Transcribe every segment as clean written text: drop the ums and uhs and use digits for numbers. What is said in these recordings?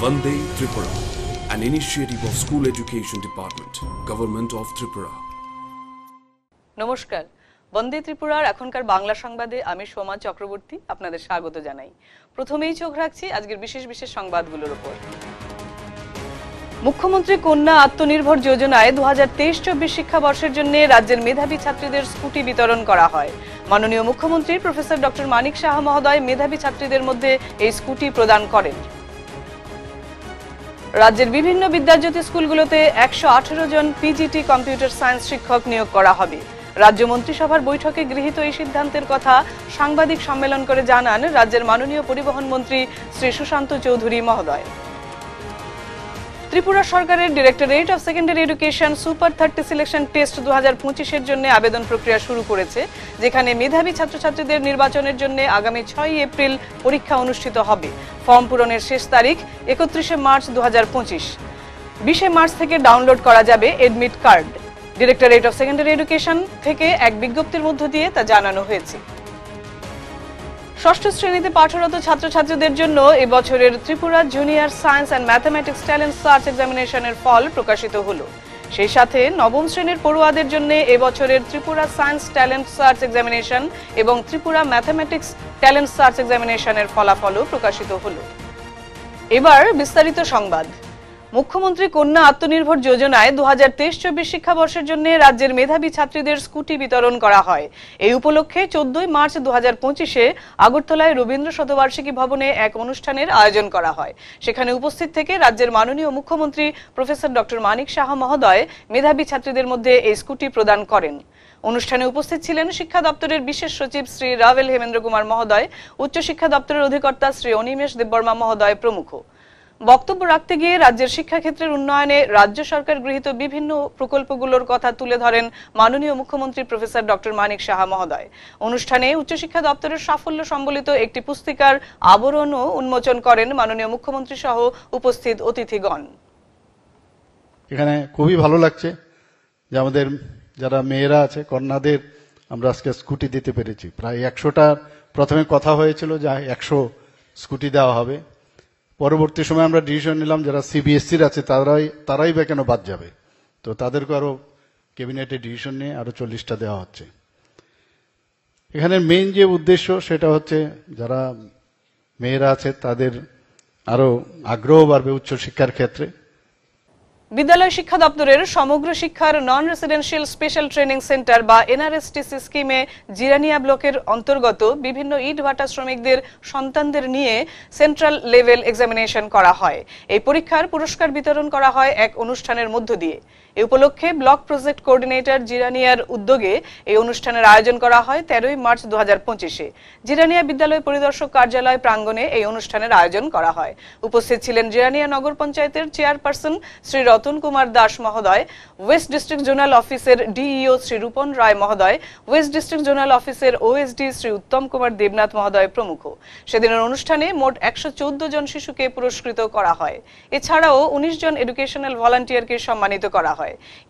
Vande Tripura, an initiative of School Education Department, Government of Tripura. নমস্কার, বন্দে ত্রিপুরার এখনকার বাংলা সংবাদে আমি সোমা চক্রবর্তী আপনাদের স্বাগত জানাই। প্রথমেই চোখ রাখছি আজকের বিশেষ বিশেষ সংবাদগুলোর উপর। মুখ্যমন্ত্রী কন্যা আত্মনির্ভর যোজনায় 2023-24 শিক্ষাবর্ষের জন্য রাজ্যের মেধাবী ছাত্রীদের স্কুটি বিতরণ করা হয়। মাননীয় মুখ্যমন্ত্রী প্রফেসর ডক্টর মানিক সাহা মহোদয় মেধাবী ছাত্রীদের মধ্যে এই স্কুটি প্রদান করেন। রাজ্যের বিভিন্ন বিদ্যাজ্যোতি স্কুলগুলোতে 118 জন পিজিটি কম্পিউটার সায়েন্স শিক্ষক নিয়োগ করা হবে। রাজ্য মন্ত্রিসভার বৈঠকে গৃহীত এই সিদ্ধান্তের কথা সাংবাদিক সম্মেলন করে জানান রাজ্যের মাননীয় পরিবহন মন্ত্রী শ্রী সুশান্ত চৌধুরী মহোদয়। ত্রিপুরা সরকারের directorate of secondary education super 30 selection test 2025-এর জন্য আবেদন প্রক্রিয়া শুরু করেছে, যেখানে মেধাবী ছাত্রছাত্রীদের নির্বাচনের জন্য আগামী 6 এপ্রিল পরীক্ষা অনুষ্ঠিত হবে। ফর্ম পূরণের শেষ তারিখ 31 মার্চ 2025। 20 মার্চ থেকে ডাউনলোড করা যাবে admit card. Directorate of secondary education থেকে এক বিজ্ঞপ্তির মধ্য দিয়ে তা জানানো হয়েছে। ষষ্ঠ শ্রেণীতে পাঠরত ছাত্রছাত্রীদের জন্য এবছরের Tripura junior science and mathematics talent search এক্সামিনেশনের ফল প্রকাশিত হলো। সেই সাথে নবম শ্রেণীর পড়ুয়াদের জন্য এবছরের Tripura science talent search examination এবং ত্রিপুরা ম্যাথমেটিক্স ট্যালেন্ট সার্চ এক্সামিনেশনের ফলাফলও প্রকাশিত হলো। এবার বিস্তারিত সংবাদ। মুখ্যমন্ত্রী কন্যা আত্মনির্ভর যোজনায় 2023-24 শিক্ষাবর্ষের জন্য রাজ্যের মেধাবী ছাত্রীদের স্কুটি বিতরণ করা হয়। এই উপলক্ষে 14 মার্চ 2025-এ আগরতলায় রবীন্দ্র শতবার্ষিকী ভবনে এক অনুষ্ঠানের আয়োজন করা হয়। সেখানে উপস্থিত থেকে রাজ্যের মাননীয় মুখ্যমন্ত্রী প্রফেসর ডক্টর মানিক সাহা মহোদয় মেধাবী ছাত্রীদের মধ্যে এই স্কুটি প্রদান করেন। অনুষ্ঠানে উপস্থিত ছিলেন শিক্ষা দপ্তরের বিশেষ সচিব শ্রী রাভেল হেমেন্দ্র কুমার মহোদয়, উচ্চশিক্ষা দপ্তরের অধিকর্তা শ্রী অনিমেষ দেববর্মা মহোদয় প্রমুখ। বক্তব্য রাখতে গিয়ে রাজ্যের শিক্ষাক্ষেত্রের উন্নয়নে রাজ্য সরকার গৃহীত বিভিন্ন প্রকল্পগুলোর কথা তুলে ধরেন মাননীয় মুখ্যমন্ত্রী প্রফেসর ডক্টর মানিক সাহা মহোদয়। অনুষ্ঠানে উচ্চশিক্ষা দপ্তরের সাফল্য সম্বলিত একটি পুস্তিকার আবরণও উন্মোচন করেন মাননীয় মুখ্যমন্ত্রী সহ উপস্থিত অতিথিগণ। এখানে খুবই ভালো লাগছে যে আমাদের যারা মেয়েরা আছে কন্যাদের আমরা আজকে স্কুটি দিতে পেরেছি। প্রায় 100টা প্রথমে কথা হয়েছিল যে 100 স্কুটি দেওয়া হবে। পরবর্তী সময় আমরা ডিসিশন নিলাম যারা সিবিএসসির আছে তারাই বা কেন বাদ যাবে, তো তাদেরকে আরো ক্যাবিনেটে ডিসিশন নিয়ে আরো 40টা দেওয়া হচ্ছে। এখানে মেইন যে উদ্দেশ্য সেটা হচ্ছে যারা মেয়েরা আছে তাদের আরো আগ্রহ বাড়বে উচ্চশিক্ষার ক্ষেত্রে। বিদ্যালয় শিক্ষা দপ্তরের সমগ্র শিক্ষার নন রেসিডেন্সিয়াল স্পেশাল ট্রেনিং সেন্টার বা এনআরএসটিসি স্কিমে জিরানিয়া ব্লকের অন্তর্গত বিভিন্ন ইট ভাটা শ্রমিকদের সন্তানদের নিয়ে সেন্ট্রাল লেভেল এক্সামিনেশন করা হয়। এই পরীক্ষার পুরস্কার বিতরণ করা হয় এক অনুষ্ঠানের মধ্য দিয়ে। এই উপলক্ষে ব্লক প্রজেক্ট কোঅর্ডিনেটর জিরানিয়ার উদ্যোগে এই অনুষ্ঠানের আয়োজন করা হয় 13 মার্চ 2025-এ। জিরানিয়া বিদ্যালয় পরিদর্শক কার্যালয় প্রাঙ্গণে এই অনুষ্ঠানের আয়োজন করা হয়। উপস্থিত ছিলেন জিরানিয়া নগর পঞ্চায়েতের চেয়ারপারসন শ্রী রতন কুমার দাস মহোদয়, ওয়েস্ট ডিস্ট্রিক্ট জোনাল অফিসের ডিইও শ্রী রূপন রায় মহোদয়, ওয়েস্ট ডিস্ট্রিক্ট জোনাল অফিসের ওএসডি শ্রী উত্তম কুমার দেবনাথ মহোদয় প্রমুখ। সেদিনের অনুষ্ঠানে মোট 114 জন শিশুকে পুরস্কৃত করা হয়। এছাড়াও 19 জন এডুকেশনাল ভলান্টিয়ারকে সম্মানিত করা হয়।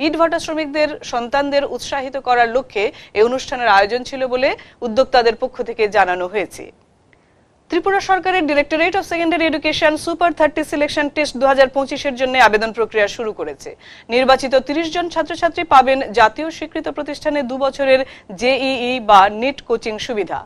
ইট ভাটা শ্রমিকদের সন্তানদের উৎসাহিত করার লক্ষ্যে এই অনুষ্ঠানের আয়োজন ছিল বলে উদ্যোক্তাদের পক্ষ থেকে জানানো হয়েছে। ত্রিপুরা সরকারের directorate of secondary education super 30 selection test 2025-এর জন্য আবেদন প্রক্রিয়া শুরু করেছে। নির্বাচিত 30 জন ছাত্রছাত্রী পাবেন জাতীয় স্বীকৃত প্রতিষ্ঠানে 2 বছরের জেইই বা নিট কোচিং সুবিধা।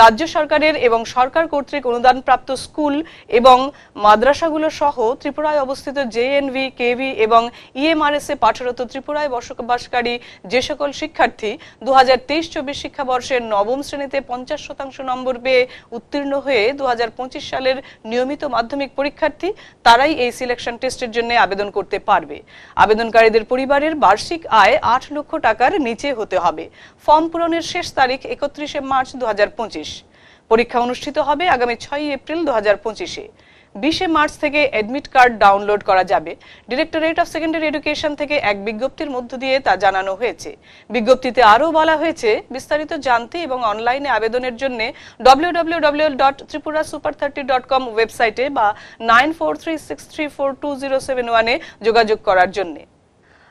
রাজ্য সরকারের এবং সরকার কর্তৃক অনুদানপ্রাপ্ত স্কুল এবং মাদ্রাসাগুলো সহ ত্রিপুরায় অবস্থিত জেএনভি, কেভি এবং ইএমআরএস এ পাঠরত ত্রিপুরায় বসবাসকারী যে সকল শিক্ষার্থী 2023-24 শিক্ষাবর্ষের নবম শ্রেণীতে 50% নম্বর পেয়ে উত্তীর্ণ হয়ে 2025 সালের নিয়মিত মাধ্যমিক পরীক্ষার্থী তারাই এই সিলেকশন টেস্টের জন্য আবেদন করতে পারবে। আবেদনকারীদের পরিবারের বার্ষিক আয় 8 লক্ষ টাকার নিচে হতে হবে। ফর্ম পূরণের শেষ তারিখ 31 মার্চ 2025। পরীক্ষা অনুষ্ঠিত হবে আগামী 6 এপ্রিল 2025-এ। 20 মার্চ থেকে এডমিট কার্ড ডাউনলোড করা যাবে। ডিরেক্টরেট অফ সেকেন্ডারি এডুকেশন থেকে এক বিজ্ঞপ্তির মধ্য দিয়ে তা জানানো হয়েছে। বিজ্ঞপ্তিতে আরও বলা হয়েছে, বিস্তারিত জানতে এবং অনলাইনে আবেদনের জন্য www.tripurasuper30.com ওয়েবসাইটে বা 9436342071-এ যোগাযোগ করার জন্য।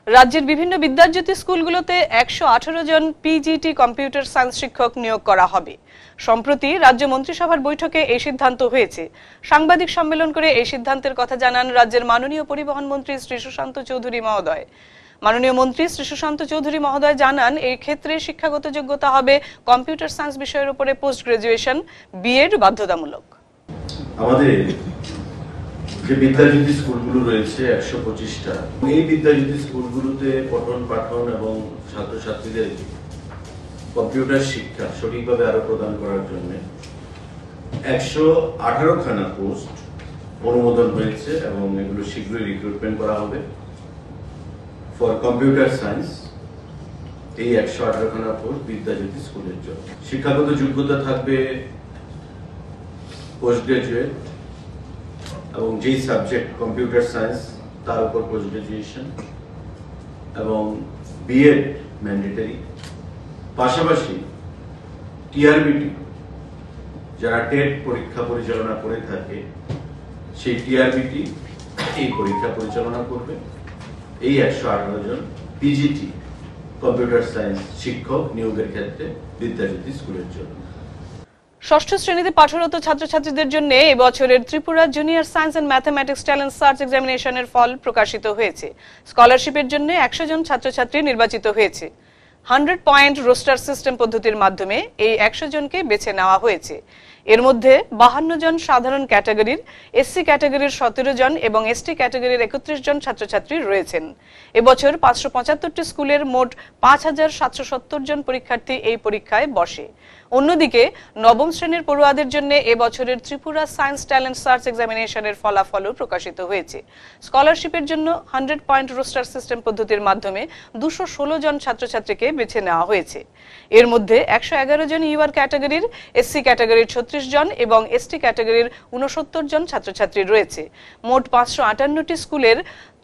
রাজ্যের বিভিন্ন বিদ্যাজ্যোতি স্কুলগুলোতে 118 জন পিজিটি কম্পিউটার সায়েন্স শিক্ষক নিয়োগ করা হবে। সম্প্রতি রাজ্য মন্ত্রিসভার বৈঠকে এই সিদ্ধান্ত হয়েছে। সাংবাদিক সম্মেলন করে এই সিদ্ধান্তের কথা জানান রাজ্যের মাননীয় পরিবহন মন্ত্রী শ্রী সুশান্ত চৌধুরী মহোদয়। মাননীয় মন্ত্রী শ্রী সুশান্ত চৌধুরী মহোদয় জানান, এই ক্ষেত্রে শিক্ষাগত যোগ্যতা হবে কম্পিউটার সায়েন্স বিষয়ের উপরে পোস্ট গ্রাজুয়েশন, বিএড বাধ্যতামূলক। আমাদের যে বিদ্যাজ্যোতি স্কুলগুলো রয়েছে 125টা, এই বিদ্যাজ্যোতি স্কুলগুলোতে পঠন পাঠন এবং ছাত্রছাত্রীদের কম্পিউটার শিক্ষা সঠিকভাবে আরো প্রদান করার জন্য 118 খানা পোস্ট অনুমোদন হয়েছে এবং এগুলো শীঘ্রই রিক্রুটমেন্ট করা হবে ফর কম্পিউটার সায়েন্স। এই 118 খানা পোস্ট বিদ্যাজ্যোতি স্কুলের জন্য। শিক্ষাগত যোগ্যতা থাকবে পোস্ট গ্রাজুয়েট এবং যেই সাবজেক্ট কম্পিউটার সায়েন্স তার উপর পোস্ট গ্রাজুয়েশন এবং বিএড ম্যান্ডেটরি। পাশাপাশি টিআরবিটি যারা টেট পরীক্ষা পরিচালনা করে থাকে সেই টিআরবিটি এই পরীক্ষা পরিচালনা করবে। এই 118 জন পিজিটি কম্পিউটার সায়েন্স শিক্ষক নিয়োগের ক্ষেত্রে বিদ্যাজ্যোতি স্কুলের জন্য। ষষ্ঠ শ্রেণীতে পাঠরত ছাত্রছাত্রীদের জন্য এবছরের Tripura junior science and mathematics talent search এক্সামিনেশনের ফল প্রকাশিত হয়েছে। স্কলারশিপের জন্য 100 জন ছাত্রছাত্রী নির্বাচিত হয়েছে। 100 পয়েন্ট রোস্টার সিস্টেম পদ্ধতির মাধ্যমে এই 100 জনকে বেছে নেওয়া হয়েছে। এর মধ্যে 52 জন সাধারণ ক্যাটাগরির, এসসি ক্যাটাগরির 17 জন এবং এসটি ক্যাটাগরির 31 জন ছাত্রছাত্রী রয়েছেন। এবছর 575টি স্কুলের মোট 5770 জন পরীক্ষার্থী এই পরীক্ষায় বসে। অন্যদিকে নবম শ্রেণীর পড়ুয়াদের জন্য এবছরের ত্রিপুরা সায়েন্স ট্যালেন্ট সার্চ এক্সামিনেশনের ফলাফলও প্রকাশিত হয়েছে। স্কলারশিপের জন্য 100 পয়েন্ট রোস্টার সিস্টেম পদ্ধতির মাধ্যমে 216 জন ছাত্রছাত্রীকে বেছে নেওয়া হয়েছে। এর মধ্যে 111 জন ইউআর ক্যাটাগরির, এসসি ক্যাটাগরির 36 জন এবং এসটি ক্যাটাগরির 69 জন ছাত্রছাত্রী রয়েছে। মোট 558টি স্কুলের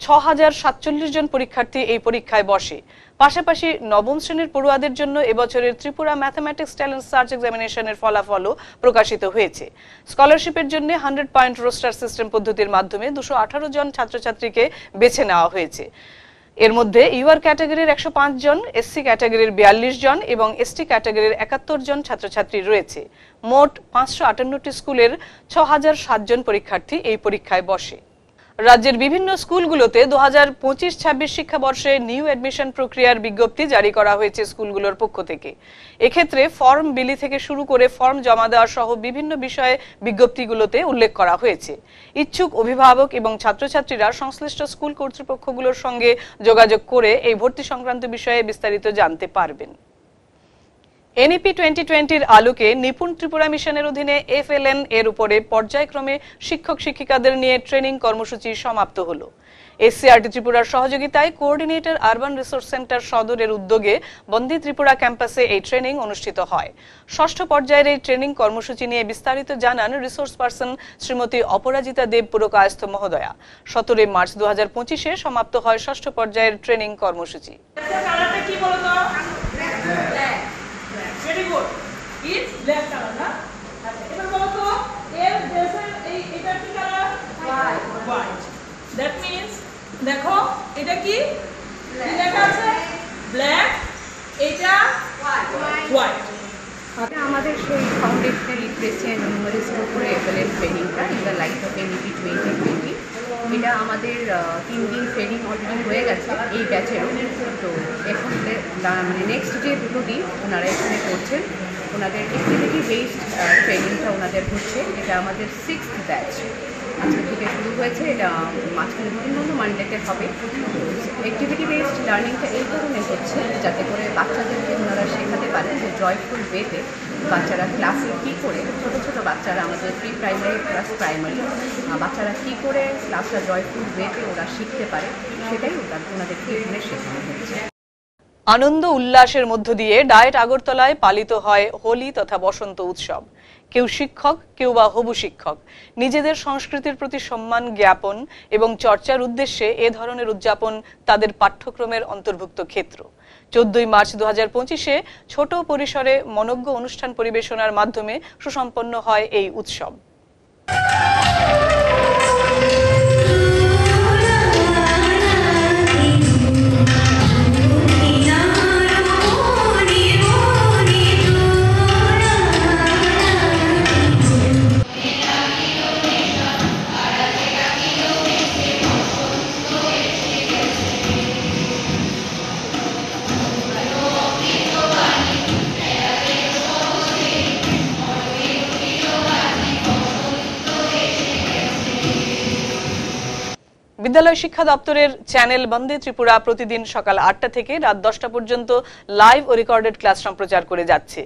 6047 জন পরীক্ষার্থী এই পরীক্ষায় বসে। পাশাপাশি নবম শ্রেণীর পড়ুয়াদের জন্য এবছরের ত্রিপুরা ম্যাথমেটিক্স ট্যালেন্ট সার্চ এক্সামিনেশনের ফলাফলও প্রকাশিত হয়েছে। স্কলারশিপের জন্য 100 পয়েন্ট রোস্টার সিস্টেম পদ্ধতির মাধ্যমে 218 জন ছাত্রছাত্রীকে বেছে নেওয়া হয়েছে। এর মধ্যে ইউআর ক্যাটাগরির 105 জন, এসসি ক্যাটাগরির 42 জন এবং এসটি ক্যাটাগরির 71 জন ছাত্রছাত্রী রয়েছে। মোট 558টি স্কুলের 6007 জন পরীক্ষার্থী এই পরীক্ষায় বসে। রাজ্যের বিভিন্ন স্কুলগুলোতে 2025-26 শিক্ষাবর্ষে নিউ অ্যাডমিশন প্রক্রিয়ার বিজ্ঞপ্তি জারি করা হয়েছে স্কুলগুলোর পক্ষ থেকে। এক্ষেত্রে ফর্ম বিলি থেকে শুরু করে ফর্ম জমা দেওয়া সহ বিভিন্ন বিষয়ে বিজ্ঞপ্তিগুলোতে উল্লেখ করা হয়েছে। ইচ্ছুক অভিভাবক এবং ছাত্রছাত্রীরা সংশ্লিষ্ট স্কুল কর্তৃপক্ষগুলোর সঙ্গে যোগাযোগ করে এই ভর্তি সংক্রান্ত বিষয়ে বিস্তারিত জানতে পারবেন। এনইপি 2020-র আলোকে নিপুণ ত্রিপুরা মিশনের অধীনে এফএলএন এর উপরে পর্যায়ক্রমে শিক্ষক শিক্ষিকাদের নিয়ে ট্রেনিং কর্মসূচি সমাপ্ত হলো। এসসিআরটি ত্রিপুরার সহযোগিতায় কোঅর্ডিনেটর আরবান রিসোর্স সেন্টার সদরের উদ্যোগে বন্দী ত্রিপুরা ক্যাম্পাসে এই ট্রেনিং অনুষ্ঠিত হয়। ষষ্ঠ পর্যায়ের এই ট্রেনিং কর্মসূচি নিয়ে বিস্তারিত জানান রিসোর্স পার্সন শ্রীমতী অপরাজিতা দেব পুরকায়স্থ মহোদয়া। 17 মার্চ 2025-এ সমাপ্ত হয় ষষ্ঠ পর্যায়ের ট্রেনিং কর্মসূচি। Very good. It's black color, na? এবার বলো তো এর ড্রেসের এই এটা কি colour? White. White. That means দেখো এটা কি? কি লেখা আছে? Black. এটা white. আমাদের সেই ফাউন্ডেশনাল লিটারেসি এন্ড নিউমারিক্সের উপরে এফএলএন ট্রেনিংটা in the light of NEP 2020 এটা আমাদের 3 দিন ট্রেনিং অলরেডি হয়ে গেছে এই ব্যাচেরও। তো এখন মানে নেক্সট যে 2 দিন ওনারা এখানে করছেন, ওনাদের অ্যাক্টিভিটি বেসড ট্রেনিংটা ওনাদের হচ্ছে। এটা আমাদের 6th ব্যাচ, আজকে থেকে শুরু হয়েছে। এটা মাঝখানে 2 দিন বন্ধু মানডেতে হবে। অ্যাক্টিভিটি বেসড লার্নিংটা এই কারণে হচ্ছে যাতে করে বাচ্চাদেরকে ওনারা শেখাতে পারেন যে জয়ফুল ওয়েতে বাচ্চারা ক্লাসে কী করে, ছোটো ছোটো বাচ্চারা আমাদের প্রি প্রাইমারি প্লাস প্রাইমারি বাচ্চারা কী করে ক্লাসটা জয়ফুল ওয়েতে ওরা শিখতে পারে, সেটাই ওনাদেরকে এখানে শেখানো হচ্ছে। আনন্দ উল্লাসের মধ্য দিয়ে ডায়েট আগরতলায় পালিত হয় হোলি তথা বসন্ত উৎসব। কেউ শিক্ষক, কেউ বা হবু শিক্ষক নিজেদের সংস্কৃতির প্রতি সম্মান জ্ঞাপন এবং চর্চার উদ্দেশ্যে এ ধরনের উদযাপন তাদের পাঠ্যক্রমের অন্তর্ভুক্ত ক্ষেত্র। 14 মার্চ 2025-এ ছোট পরিসরে মনোজ্ঞ অনুষ্ঠান পরিবেশনার মাধ্যমে সুসম্পন্ন হয় এই উৎসব। বিদ্যালয় শিক্ষা দপ্তরের চ্যানেল বন্দে ত্রিপুরা প্রতিদিন সকাল 8টা থেকে রাত 10টা পর্যন্ত লাইভ ও রেকর্ডেড ক্লাস সম্প্রচার করে যাচ্ছে।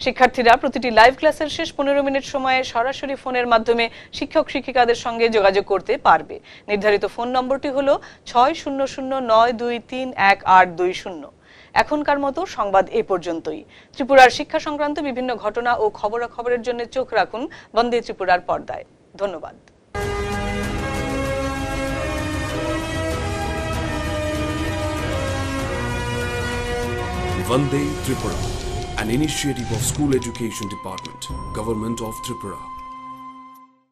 শিক্ষার্থীরা প্রতিটি লাইভ ক্লাসের শেষ 15 মিনিট সময়ে সরাসরি ফোনের মাধ্যমে শিক্ষক শিক্ষিকাদের সঙ্গে যোগাযোগ করতে পারবে। নির্ধারিত ফোন নম্বরটি হলো 6009231820। এখনকার মতো সংবাদ এ পর্যন্তই। ত্রিপুরার শিক্ষা সংক্রান্ত বিভিন্ন ঘটনা ও খবরাখবরের জন্য চোখ রাখুন বন্দে ত্রিপুরার পর্দায়। ধন্যবাদ। Vande Tripura, an initiative of School Education Department, Government of Tripura.